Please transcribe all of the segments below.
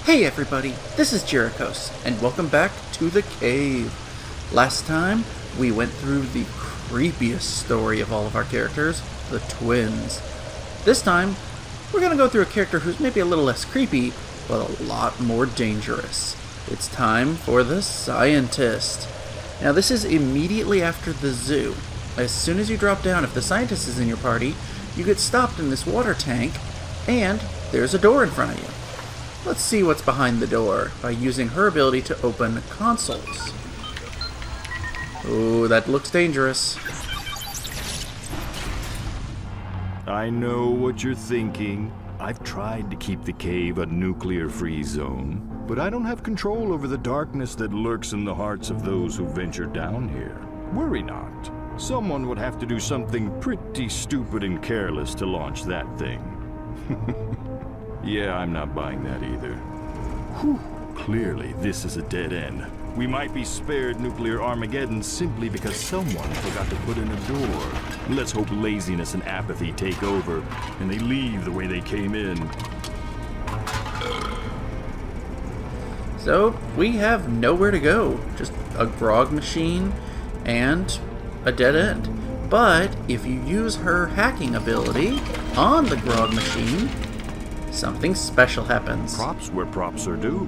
Hey everybody, this is Jerichos, and welcome back to the cave. Last time, we went through the creepiest story of all of our characters, the twins. This time, we're going to go through a character who's maybe a little less creepy, but a lot more dangerous. It's time for the scientist. Now this is immediately after the zoo. As soon as you drop down, if the scientist is in your party, you get stopped in this water tank, and there's a door in front of you. Let's see what's behind the door by using her ability to open consoles. Oh, that looks dangerous. I know what you're thinking. I've tried to keep the cave a nuclear-free zone, but I don't have control over the darkness that lurks in the hearts of those who venture down here. Worry not. Someone would have to do something pretty stupid and careless to launch that thing. Yeah, I'm not buying that either. Whew. Clearly, this is a dead end. We might be spared nuclear Armageddon simply because someone forgot to put in a door. Let's hope laziness and apathy take over, and they leave the way they came in. So, we have nowhere to go. Just a grog machine and a dead end. But, if you use her hacking ability on the grog machine, something special happens. Props where props are due.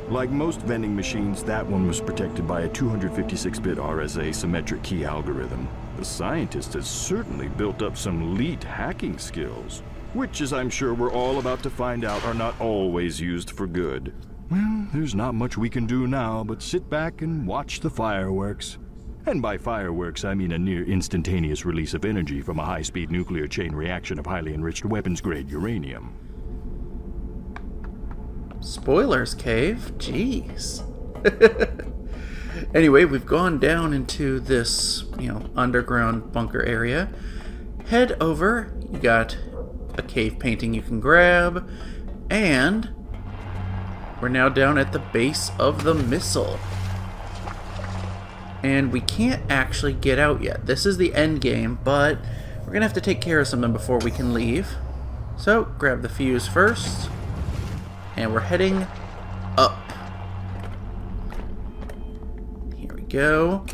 Like most vending machines, that one was protected by a 256-bit RSA symmetric key algorithm. The scientist has certainly built up some elite hacking skills, which, as I'm sure we're all about to find out, are not always used for good. Well, there's not much we can do now but sit back and watch the fireworks. And by fireworks, I mean a near instantaneous release of energy from a high-speed nuclear chain reaction of highly enriched weapons-grade uranium. Spoilers, Cave? Jeez. Anyway, we've gone down into this, underground bunker area. Head over. You got a cave painting you can grab. And we're now down at the base of the missile. And we can't actually get out yet. This is the end game, but we're going to have to take care of something before we can leave. So, grab the fuse first. And we're heading up. Here we go.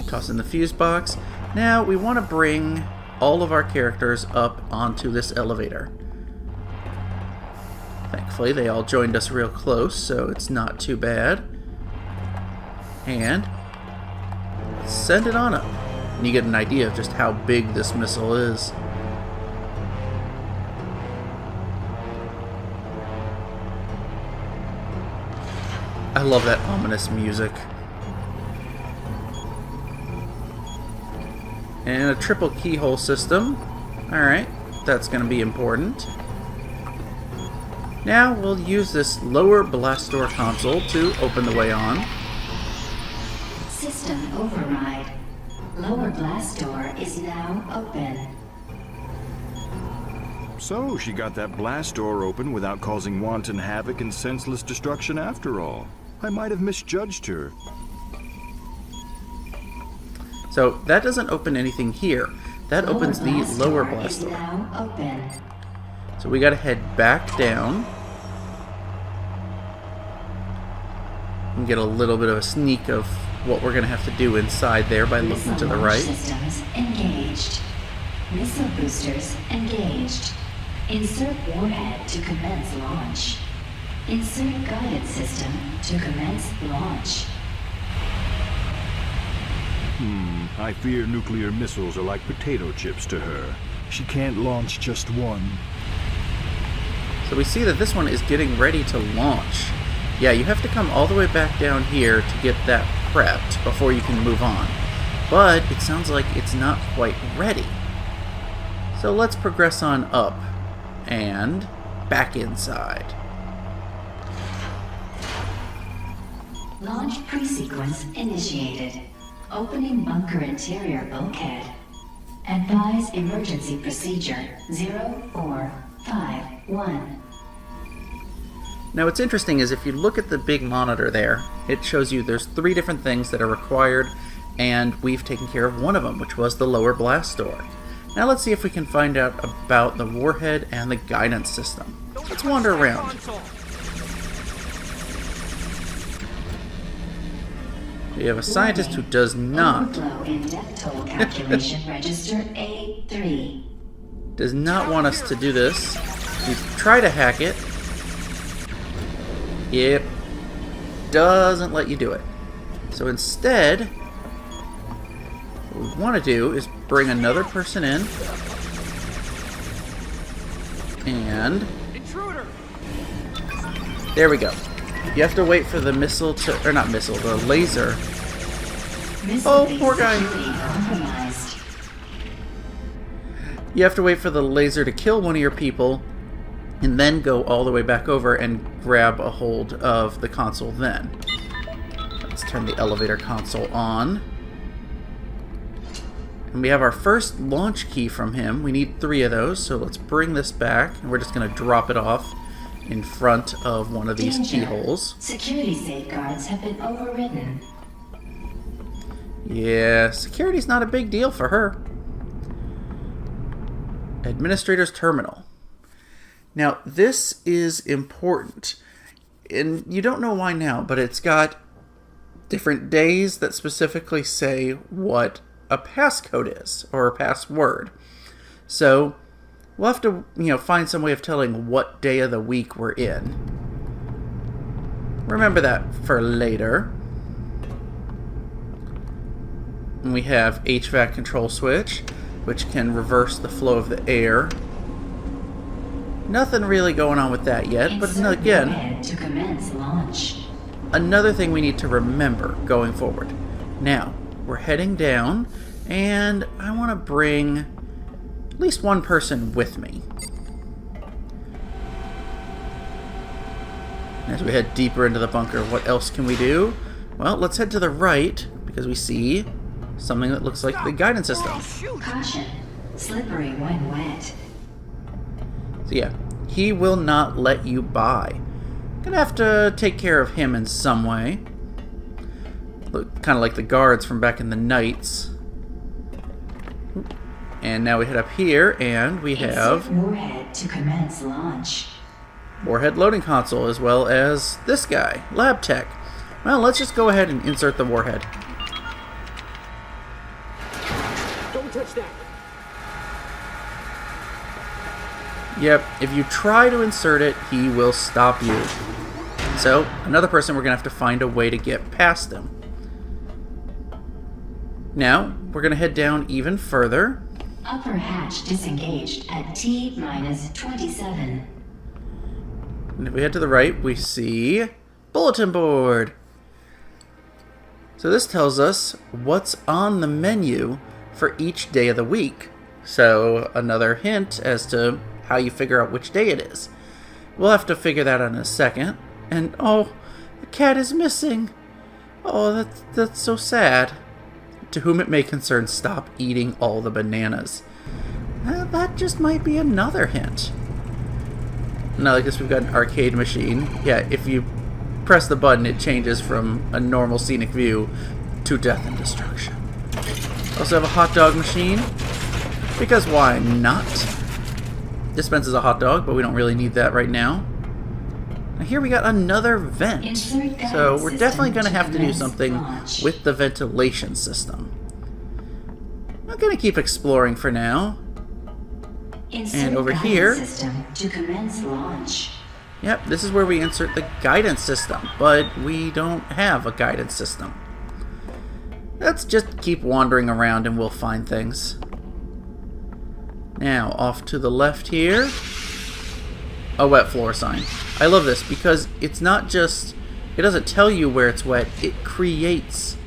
Toss in the fuse box. Now we want to bring all of our characters up onto this elevator. Thankfully, they all joined us real close, so it's not too bad. And send it on up. And you get an idea of just how big this missile is. I love that ominous music. And a triple keyhole system. Alright, that's going to be important. Now we'll use this lower blast door console to open the way on. System override. Lower blast door is now open. So, she got that blast door open without causing wanton havoc and senseless destruction after all. I might have misjudged her. So, that doesn't open anything here. That opens the lower blast door. Now open. So we gotta head back down. And get a little bit of a sneak of what we're gonna have to do inside there by looking to the right. Systems engaged. Missile boosters engaged. Insert warhead to commence launch. Insert guidance system to commence launch. I fear nuclear missiles are like potato chips to her. She can't launch just one. So we see that this one is getting ready to launch. Yeah, you have to come all the way back down here to get that prepped before you can move on. But it sounds like it's not quite ready. So let's progress on up and back inside. Launch pre-sequence initiated. Opening bunker interior bulkhead. Advise emergency procedure 0451. Now what's interesting is if you look at the big monitor there, it shows you there's 3 different things that are required, and we've taken care of one of them, which was the lower blast door. Now let's see if we can find out about the warhead and the guidance system. Let's wander around. You have a scientist who does not Overflow in death toll calculation register A3. does not want us to do this. We try to hack it. Yep. Doesn't let you do it. So instead, what we want to do is bring another person in. And Intruder! there we go. You have to wait for the missile to, or not missile, the laser. Oh, poor guy. Compromised. You have to wait for the laser to kill one of your people, and then go all the way back over and grab a hold of the console then. Let's turn the elevator console on. And we have our first launch key from him. We need 3 of those, so let's bring this back, and we're just going to drop it off in front of one of these Danger. keyholes. Security safeguards have been overridden. Yeah, security's not a big deal for her. Administrator's terminal. Now, this is important. And you don't know why now, but it's got different days that specifically say what a passcode is, or a password. So, we'll have to, find some way of telling what day of the week we're in. Remember that for later. And we have HVAC control switch, which can reverse the flow of the air. Nothing really going on with that yet, but Insert again, warhead to commence launch. another thing we need to remember going forward. Now, we're heading down, and I want to bring at least one person with me. As we head deeper into the bunker, what else can we do? Well, let's head to the right, because we see something that looks like the guidance system. Caution. Slippery when wet. So yeah, he will not let you by. Gonna have to take care of him in some way. Look, kind of like the guards from back in the Knights. And now we head up here, and we have Insert warhead to commence launch. warhead loading console, as well as this guy, Lab Tech. Well, let's just go ahead and insert the warhead. Don't touch that! Yep, if you try to insert it, he will stop you. So, another person we're going to have to find a way to get past him. Now, we're going to head down even further. Upper hatch disengaged at T-27. And if we head to the right, we see bulletin board. So this tells us what's on the menu for each day of the week. So another hint as to how you figure out which day it is. We'll have to figure that out in a second. And oh, the cat is missing. Oh, that's so sad. To whom it may concern, stop eating all the bananas. That just might be another hint. Now, like this, we've got an arcade machine. Yeah, if you press the button, it changes from a normal scenic view to death and destruction. Also have a hot dog machine, because why not? Dispenses a hot dog, but we don't really need that right now. Now here we got another vent. Insert guidance So we're definitely system going to have to do commence something launch. with the ventilation system. I'm going to keep exploring for now. Insert And over guidance here- system to commence launch. Yep, this is where we insert the guidance system, but we don't have a guidance system. Let's just keep wandering around and we'll find things. Now, off to the left here, a wet floor sign. I love this because it's not just, it doesn't tell you where it's wet, it creates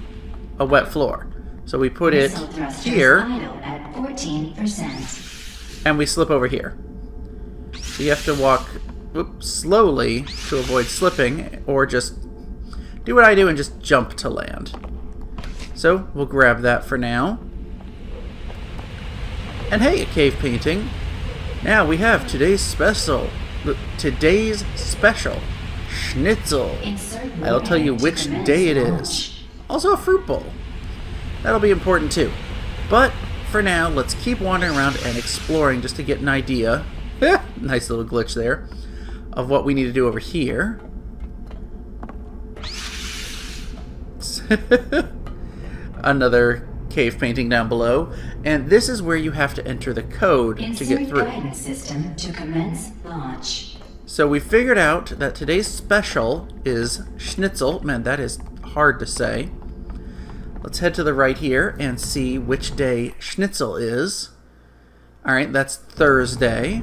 a wet floor. So we put it Missile thrusters here, idle at 14%. and we slip over here. So you have to walk slowly to avoid slipping, or just do what I do and just jump to land. So we'll grab that for now. And hey, a cave painting. Now we have today's special. Schnitzel. Insert That'll tell you warhead to which commence day it launch. is. Also a fruit bowl. That'll be important too. But for now, let's keep wandering around and exploring just to get an idea. Nice little glitch there. Of what we need to do over here. Let's Another cave painting down below. And this is where you have to enter the code to get through. Guidance system to commence launch. So we figured out that today's special is Schnitzel. Man, that is hard to say. Let's head to the right here and see which day Schnitzel is. Alright, that's Thursday.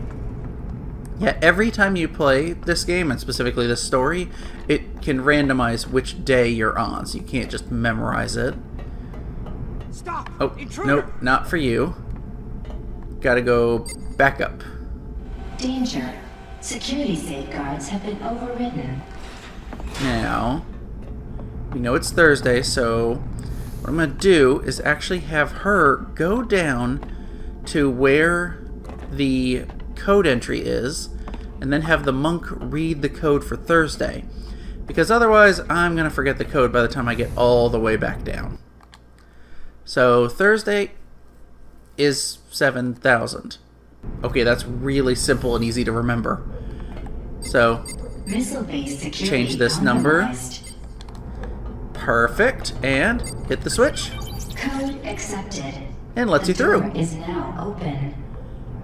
Yeah, every time you play this game, and specifically this story, it can randomize which day you're on, so you can't just memorize it. Stop! Oh, Intruder! nope, not for you. Gotta go back up. Danger. Security safeguards have been overridden. Now, we know it's Thursday, so what I'm going to do is actually have her go down to where the code entry is, and then have the monk read the code for Thursday. Because otherwise, I'm going to forget the code by the time I get all the way back down. So, Thursday is 7,000. Okay, that's really simple and easy to remember. So, Missile-based security change this number. compromised. Perfect. And hit the switch. Code accepted. And lets you The door through. is now open.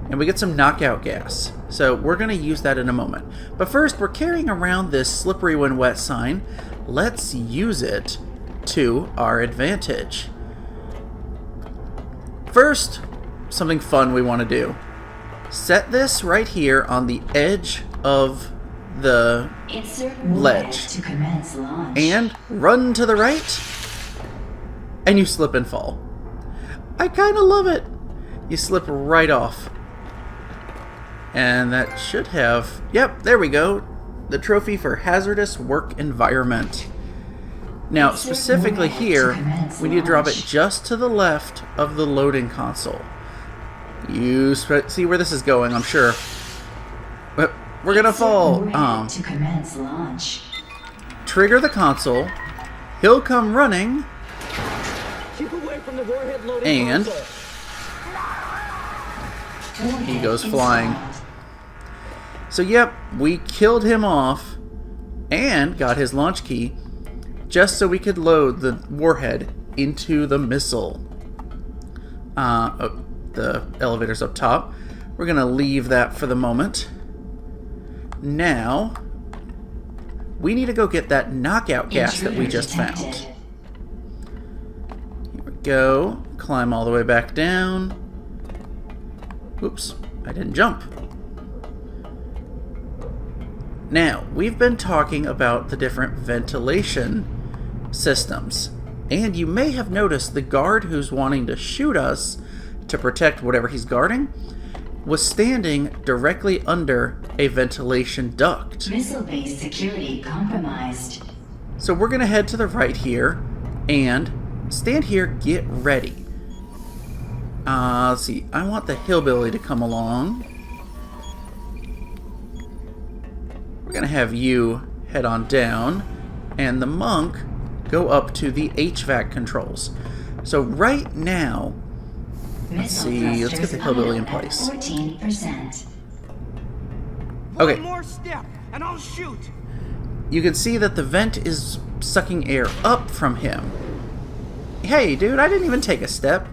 And we get some knockout gas. So we're going to use that in a moment. But first, we're carrying around this slippery when wet sign. Let's use it to our advantage. First, something fun we want to do. Set this right here on the edge of the Insert ledge. warhead to commence launch. and run to the right, and you slip and fall. I kind of love it. You slip right off. And that should have... Yep, there we go. The trophy for hazardous work environment. Now, specifically here, we need to drop it just to the left of the loading console. You see where this is going, I'm sure. But we're gonna Insert fall. warhead to commence launch. Trigger the console. He'll come running. Keep away from the warhead loading And- console. He Warhead goes flying. installed. So yep, we killed him off and got his launch key just so we could load the warhead into the missile. The elevator's up top. We're gonna leave that for the moment. Now, we need to go get that knockout gas that we Intruder just found. detected. Here we go. Climb all the way back down. Oops, I didn't jump. Now, we've been talking about the different ventilation systems. And you may have noticed the guard who's wanting to shoot us to protect whatever he's guarding was standing directly under a ventilation duct. Missile-based security compromised. So we're going to head to the right here and stand here, get ready. Let's see, I want the hillbilly to come along. We're going to have you head on down, and the monk go up to the HVAC controls. So right now, Missile see, let's get the thrusters hillbilly in idle at place. 14%. Okay. One more step, and I'll shoot. You can see that the vent is sucking air up from him. Hey, dude, I didn't even take a step.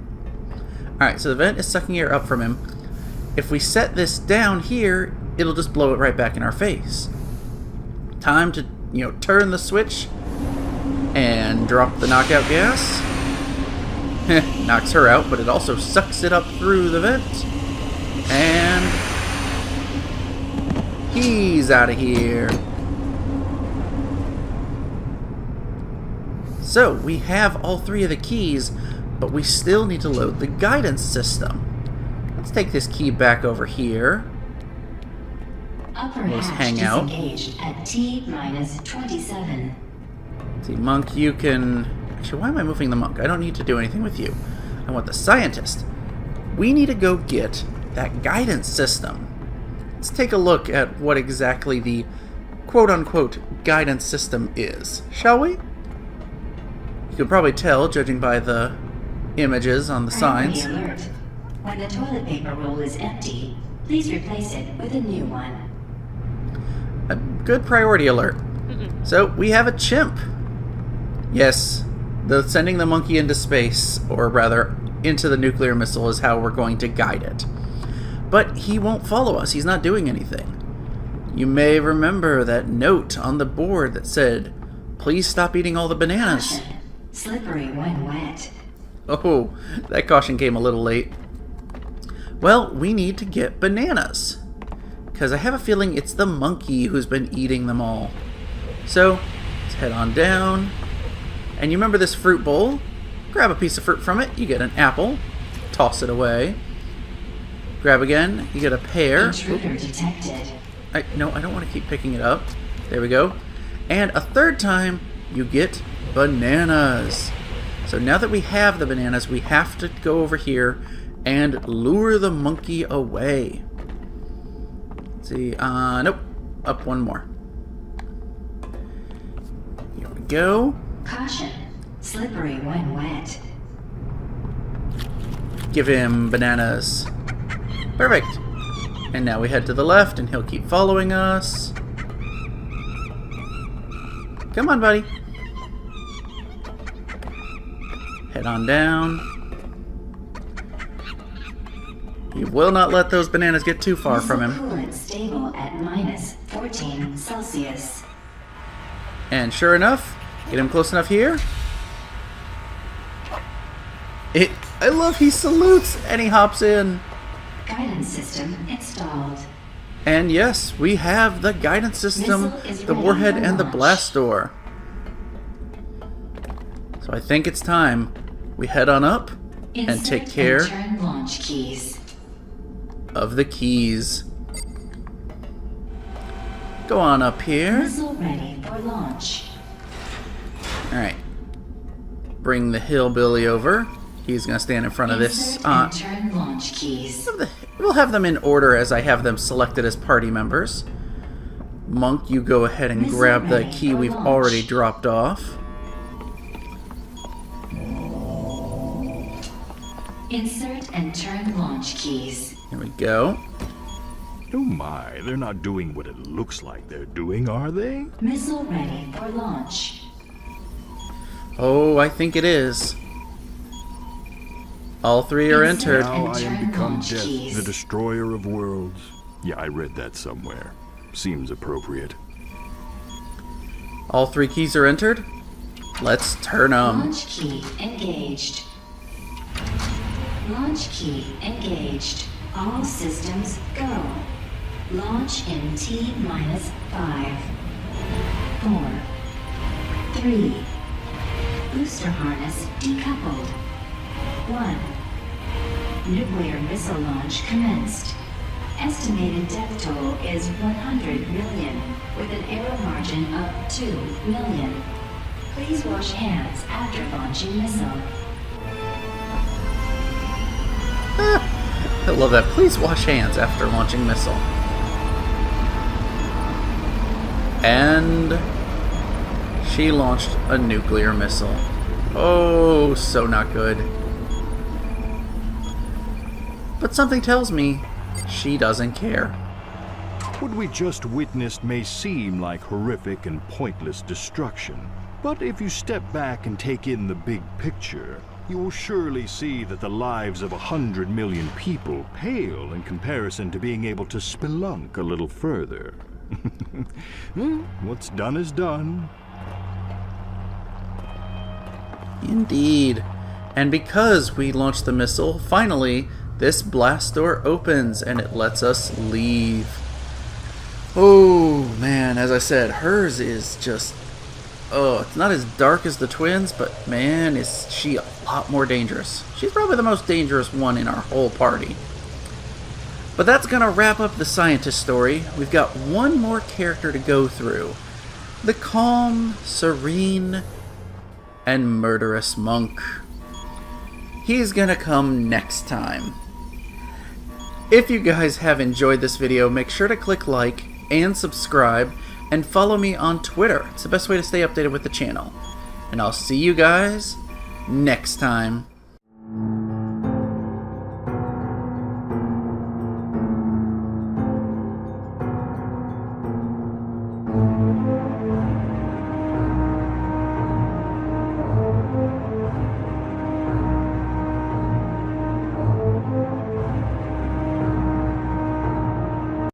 Alright, so the vent is sucking air up from him. If we set this down here, it'll just blow it right back in our face. Time to, turn the switch and drop the knockout gas. Knocks her out, but it also sucks it up through the vent. And he's out of here. So, we have all three of the keys, but we still need to load the guidance system. Let's take this key back over here. Upper Let's hatch hang out. disengaged at T-27. See, monk, you can... Actually, why am I moving the monk? I don't need to do anything with you. I want the scientist. We need to go get that guidance system. Let's take a look at what exactly the quote-unquote guidance system is, shall we? You can probably tell, judging by the images on the Priority signs. alert. When the toilet paper roll is empty, please replace it with a new one. A good priority alert. So, we have a chimp. Yes, The sending the monkey into space, or rather, into the nuclear missile, is how we're going to guide it. But he won't follow us. He's not doing anything. You may remember that note on the board that said, "Please stop eating all the bananas." Caution. Slippery when wet. Oh, that caution came a little late. Well, we need to get bananas, because I have a feeling it's the monkey who's been eating them all. So, let's head on down. And you remember this fruit bowl? Grab a piece of fruit from it, you get an apple. Toss it away. Grab again, you get a pear. Intruder detected. No, I don't want to keep picking it up. There we go. And a third time, you get bananas. So now that we have the bananas, we have to go over here and lure the monkey away. Let's see, nope. Up one more. Here we go. Caution. Slippery when wet. Give him bananas. Perfect. And now we head to the left and he'll keep following us. Come on, buddy. Head on down. He will not let those bananas get too far from him. Coolant stable at -14 Celsius. And sure enough, get him close enough here. I love he salutes and he hops in. Guidance system installed. And yes, we have the guidance system, Missile is the ready warhead, for and the launch. blast door. So I think it's time we head on up and take care Insert and turn launch keys. of the keys. Go on up here. Missile ready for launch. Alright. Bring the hillbilly over. He's going to stand in front of this. Insert and turn launch keys. We'll have them in order as I have them selected as party members. Monk, you go ahead and Missile grab the ready key for we've launch. already dropped off. Insert and turn launch keys. Here we go. Oh my, they're not doing what it looks like they're doing, are they? Missile ready for launch. Oh, I think it is. All three are Insert entered. Now I am turn become launch death, keys. the destroyer of worlds. Yeah, I read that somewhere. Seems appropriate. All three keys are entered. Let's turn them. Launch key engaged. Launch key engaged. All systems go. Launch in T-5, 4, 3. Booster harness decoupled. 1. Nuclear missile launch commenced. Estimated death toll is 100 million, with an error margin of 2 million. Please wash hands after launching missile. I love that. Please wash hands after launching missile. And she launched a nuclear missile. Oh, so not good. But something tells me she doesn't care. What we just witnessed may seem like horrific and pointless destruction, but if you step back and take in the big picture, you will surely see that the lives of 100 million people pale in comparison to being able to spelunk a little further. What's done is done. Indeed. And because we launched the missile, finally, this blast door opens and it lets us leave. Oh, man, as I said, hers is just... Oh, it's not as dark as the twins, but man, is she a lot more dangerous. She's probably the most dangerous one in our whole party. But that's going to wrap up the scientist story. We've got one more character to go through. The calm, serene, and murderous monk. He's going to come next time. If you guys have enjoyed this video, make sure to click like and subscribe and follow me on Twitter. It's the best way to stay updated with the channel. And I'll see you guys next time.